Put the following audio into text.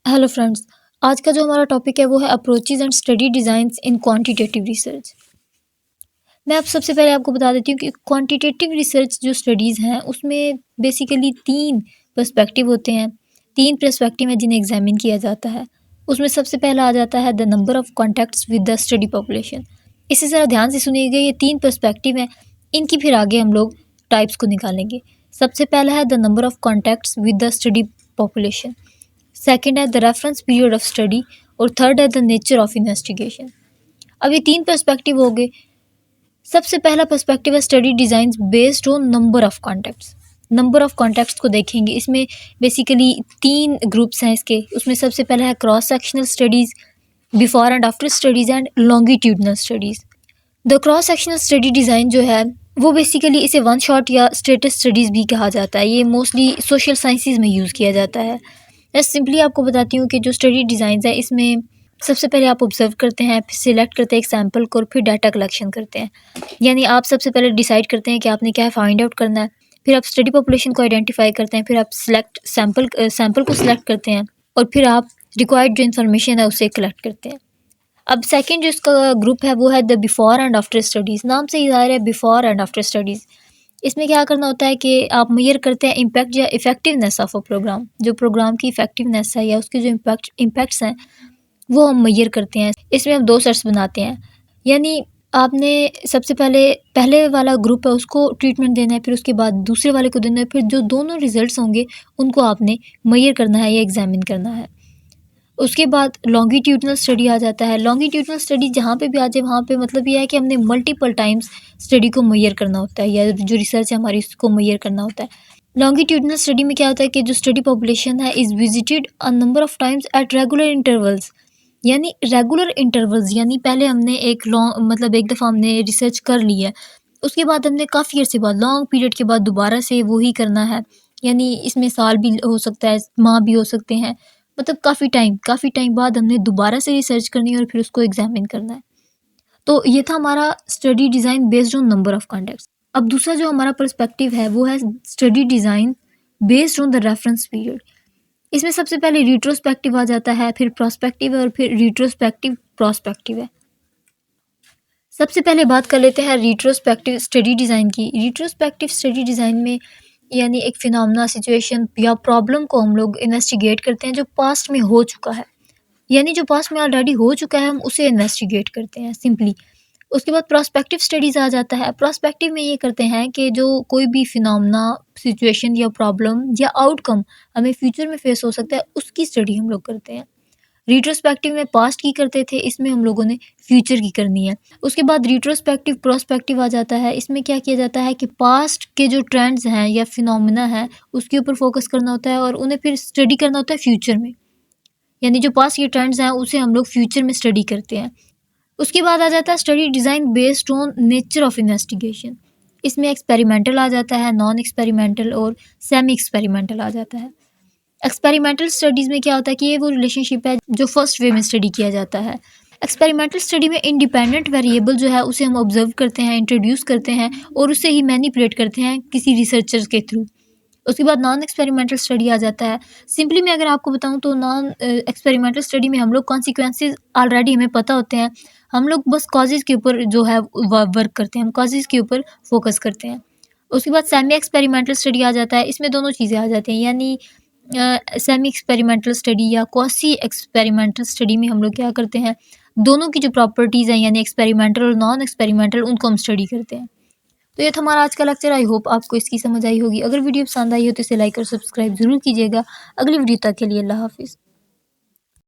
Hello friends. आज का जो हमारा टॉपिक है वो है approaches and study designs in quantitative research. मैं आप सबसे पहले आपको बता देती हूँ कि क्वांटिटेटिव रिसर्च जो स्टडीज़ हैं उसमें बेसिकली तीन पर्सपेक्टिव होते हैं। तीन पर्सपेक्टिव हैं जिन्हें एग्जामिन किया जाता है। उसमें सबसे पहला आ जाता है the number of contacts with the study population. इसे ज़रा ध्यान से सुनिएगा, ये तीन पर्सपेक्टिव हैं, इनकी फिर आगे हम लोग टाइप्स को निकालेंगे। सबसे पहला है the number of contacts with the study population, second है the reference period of study और थर्ड है द नेचर ऑफ इन्वेस्टिगेशन। अब ये तीन पर्सपेक्टिव हो गए। सबसे पहला पर्सपेक्टिव है study design based on number of contacts. Number of contacts को देखेंगे, इसमें बेसिकली तीन ग्रुप्स हैं इसके। उसमें सबसे पहला है cross sectional studies, before and after studies and longitudinal studies. The cross sectional study design जो है वो बेसिकली इसे वन शॉट या स्टेटस स्टडीज़ भी कहा जाता है। ये मोस्टली सोशल साइंसेज में यूज़ किया जाता है। मैं सिंपली आपको बताती हूँ कि जो स्टडी डिज़ाइंस है इसमें सबसे पहले आप ऑब्जर्व करते हैं, फिर सिलेक्ट करते हैं एक सैम्पल को और फिर डाटा कलेक्शन करते हैं। यानी आप सबसे पहले डिसाइड करते हैं कि आपने क्या फाइंड आउट करना है, फिर आप स्टडी पॉपुलेशन को आइडेंटिफाई करते हैं, फिर आप सैम्पल को सिलेक्ट करते हैं और फिर आप रिक्वायर्ड जो इन्फॉर्मेशन है उसे कलेक्ट करते हैं। अब सेकंड जो इसका ग्रुप है वो है the before and after studies. नाम से ही ज़ाहिर है बिफोर एंड आफ्टर स्टडीज़। इसमें क्या करना होता है कि आप मेजर करते हैं इम्पैक्ट या इफ़ेक्टिवनेस ऑफ अ प्रोग्राम। जो प्रोग्राम की इफ़ेक्टिवनेस है या उसके जो इम्पैक्ट्स हैं वो हम मेजर करते हैं। इसमें हम दो सेट्स बनाते हैं। यानी आपने सबसे पहले वाला ग्रुप है उसको ट्रीटमेंट देना है, फिर उसके बाद दूसरे वाले को देना है, फिर जो दोनों रिजल्ट्स होंगे उनको आपने मेजर करना है या एग्जामिन करना है। उसके बाद लॉन्गिट्यूडनल स्टडी आ जाता है। लॉन्गिट्यूडनल स्टडी जहाँ पे भी आ जाए वहाँ पे मतलब ये है कि हमने मल्टीपल टाइम्स स्टडी को मेजर करना होता है या जो रिसर्च है हमारी उसको मेजर करना होता है। लॉन्गिट्यूडनल स्टडी में क्या होता है कि जो स्टडी पॉपुलेशन है is visited a number of times at regular intervals. यानी रेगुलर इंटरवल्स यानी पहले हमने एक एक दफ़ा हमने रिसर्च कर ली है, उसके बाद हमने काफ़ी अर्से बाद लॉन्ग पीरियड के बाद दोबारा से वही करना है। यानी इसमें साल भी हो सकता है, माह भी हो सकते हैं, मतलब काफ़ी टाइम बाद हमने दोबारा से रिसर्च करनी है और फिर उसको एग्जामिन करना है। तो ये था हमारा study design based on number of contacts. अब दूसरा जो हमारा पर्सपेक्टिव है वो है study design based on the reference period. इसमें सबसे पहले रिट्रोस्पेक्टिव आ जाता है, फिर प्रोस्पेक्टिव है और फिर रिट्रोस्पेक्टिव प्रोस्पेक्टिव है। सबसे पहले बात कर लेते हैं रिट्रोस्पेक्टिव स्टडी डिज़ाइन की। रिट्रोस्पेक्टिव स्टडी डिज़ाइन में यानी एक फिनोमेना, सिचुएशन या प्रॉब्लम को हम लोग इन्वेस्टिगेट करते हैं जो पास्ट में हो चुका है। यानी जो पास्ट में ऑलरेडी हो चुका है हम उसे इन्वेस्टिगेट करते हैं सिंपली। उसके बाद प्रोस्पेक्टिव स्टडीज़ आ जाता है। प्रोस्पेक्टिव में ये करते हैं कि जो कोई भी फिनोमेना, सिचुएशन या प्रॉब्लम या आउटकम हमें फ्यूचर में फेस हो सकता है उसकी स्टडी हम लोग करते हैं। रिट्रोस्पेक्टिव में पास्ट की करते थे, इसमें हम लोगों ने फ्यूचर की करनी है। उसके बाद रिट्रोस्पेक्टिव प्रोस्पेक्टिव आ जाता है। इसमें क्या किया जाता है कि पास्ट के जो ट्रेंड्स हैं या फिनोमेना है उसके ऊपर फोकस करना होता है और उन्हें फिर स्टडी करना होता है फ्यूचर में। यानी जो पास्ट के ट्रेंड्स हैं उसे हम लोग फ्यूचर में स्टडी करते हैं। उसके बाद आ जाता है study design based on nature of investigation. इसमें एक्सपेरिमेंटल आ जाता है, नॉन एक्सपेरिमेंटल और सेमी एक्सपेरिमेंटल आ जाता है। एक्सपेरिमेंटल स्टडीज़ में क्या होता है कि ये वो रिलेशनशिप है जो फर्स्ट वे में स्टडी किया जाता है। एक्सपेरिमेंटल स्टडी में इंडिपेंडेंट वेरिएबल जो है उसे हम ऑब्जर्व करते हैं, इंट्रोड्यूस करते हैं और उससे ही मैनिपुलेट करते हैं किसी रिसर्चर के थ्रू। उसके बाद नॉन एक्सपेरिमेंटल स्टडी आ जाता है। सिंपली मैं अगर आपको बताऊं तो नॉन एक्सपेरिमेंटल स्टडी में हम लोग कॉन्सिक्वेंसेस ऑलरेडी हमें पता होते हैं, हम लोग बस कॉजेज़ के ऊपर जो है वर्क करते हैं, हम कॉजेज़ के ऊपर फोकस करते हैं। उसके बाद सेमी एक्सपेरिमेंटल स्टडी आ जाता है। इसमें दोनों चीज़ें आ जाती हैं, यानी सेमी एक्सपेरिमेंटल स्टडी या क्वासी एक्सपेरिमेंटल स्टडी में हम लोग क्या करते हैं, दोनों की जो प्रॉपर्टीज़ हैं यानी एक्सपेरिमेंटल और नॉन एक्सपेरिमेंटल उनको हम स्टडी करते हैं। तो ये था हमारा आज का लेक्चर। आई होप आपको इसकी समझ आई होगी। अगर वीडियो पसंद आई हो तो इसे लाइक और सब्सक्राइब ज़रूर कीजिएगा। अगली वीडियो तक के लिए अल्लाह हाफिज़।